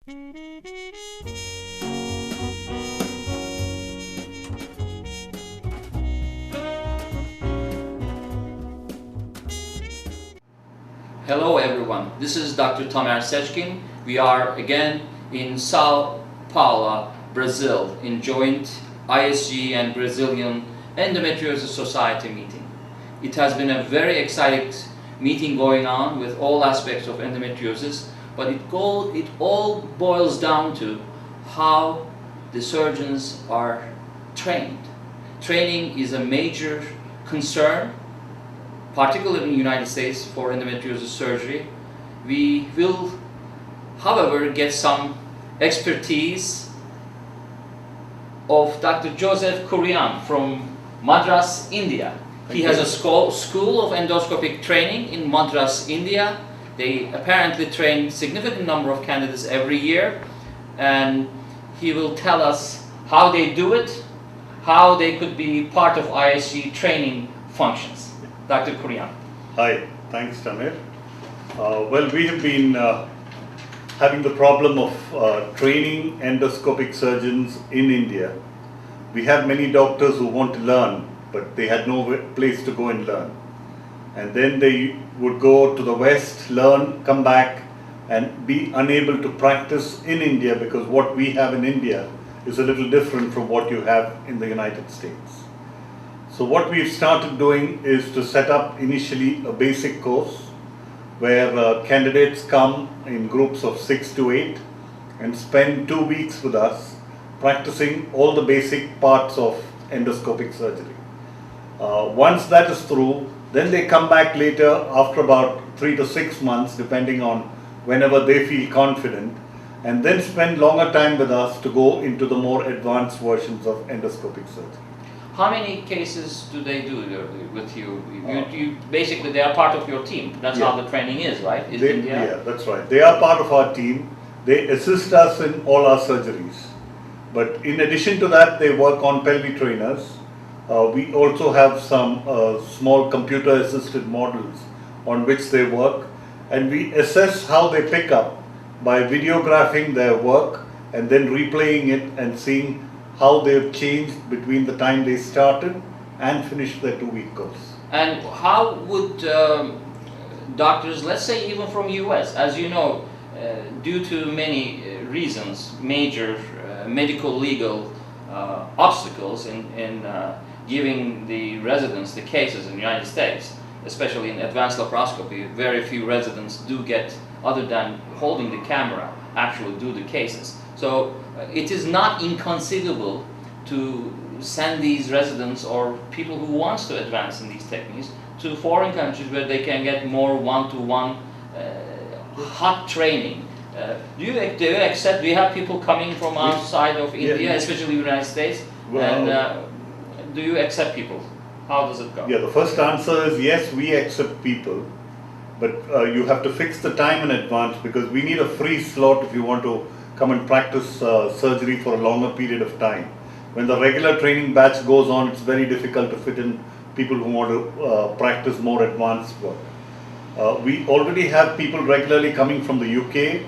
Hello everyone, this is Dr. Tamer Seckin. We are again in Sao Paulo, Brazil, in joint ISGE and Brazilian Endometriosis Society meeting. It has been a very exciting meeting going on with all aspects of endometriosis, but it all boils down to how the surgeons are trained. Training is a major concern, particularly in the United States, for endometriosis surgery. We will, however, get some expertise of Dr. Joseph Kurian from Madras, India. He has a school of endoscopic training in Madras, India. They apparently train significant number of candidates every year, and he will tell us how they do it, how they could be part of ISG training functions. Dr. Kurian. Hi, thanks Tamer. Well, we have been having the problem of training endoscopic surgeons in India. We have many doctors who want to learn, but they had no place to go and learn. And then they would go to the West, learn, come back and be unable to practice in India, because what we have in India is a little different from what you have in the United States. So what we've started doing is to set up initially a basic course where candidates come in groups of 6 to 8 and spend 2 weeks with us practicing all the basic parts of endoscopic surgery. Once that is through, then they come back later after about 3 to 6 months, depending on whenever they feel confident, and then spend longer time with us to go into the more advanced versions of endoscopic surgery. How many cases do they do with you? You basically, they are part of your team. That's how the training is, right? Yeah, that's right. They are part of our team. They assist us in all our surgeries. But in addition to that, they work on pelvic trainers. We also have some small computer-assisted models on which they work. And we assess how they pick up by videographing their work and then replaying it and seeing how they've changed between the time they started and finished their 2-week course. And how would doctors, let's say even from US, as you know, due to many reasons, major medical legal obstacles in giving the residents the cases in the United States, especially in advanced laparoscopy, very few residents do get, other than holding the camera, actually do the cases. So it is not inconceivable to send these residents or people who wants to advance in these techniques to foreign countries where they can get more one-to-one hot training. Do you accept? Do you have people coming from outside of India, especially the United States? Well, and do you accept people? How does it go? Yeah, the first answer is yes, we accept people, but you have to fix the time in advance, because we need a free slot if you want to come and practice surgery for a longer period of time. When the regular training batch goes on, it's very difficult to fit in people who want to practice more advanced work. We already have people regularly coming from the UK.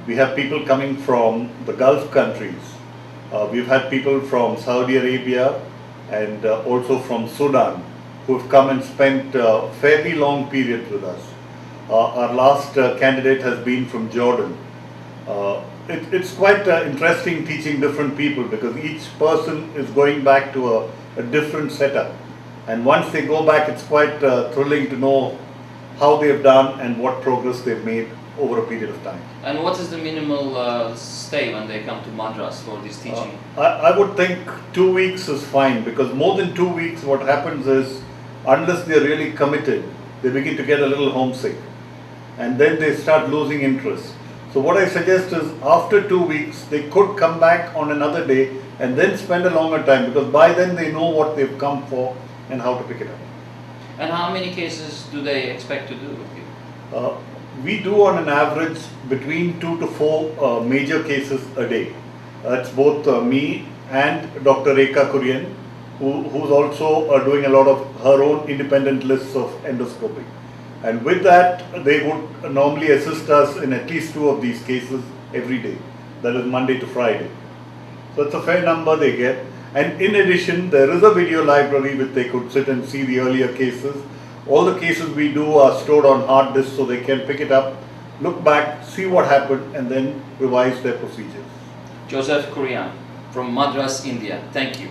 We have people coming from the Gulf countries. We've had people from Saudi Arabia and also from Sudan who have come and spent a fairly long period with us. Our last candidate has been from Jordan. It's quite interesting teaching different people, because each person is going back to a different setup, and once they go back, it's quite thrilling to know how they've done and what progress they've made over a period of time. And what is the minimal stay when they come to Madras for this teaching? I would think 2 weeks is fine, because more than 2 weeks, what happens is, unless they're really committed, they begin to get a little homesick, and then they start losing interest. So what I suggest is, after 2 weeks, they could come back on another day and then spend a longer time, because by then they know what they've come for and how to pick it up. And how many cases do they expect to do with you? We do on an average between 2 to 4 major cases a day. It's both me and Dr. Kurian, who's also doing a lot of her own independent lists of endoscopy. And with that, they would normally assist us in at least 2 of these cases every day. that is Monday to Friday. So it's a fair number they get. And in addition, there is a video library which they could sit and see the earlier cases. All the cases we do are stored on hard disk so they can pick it up, look back, see what happened, and then revise their procedures. Joseph Kurian from Madras, India. Thank you.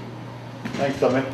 Thanks, Tamer.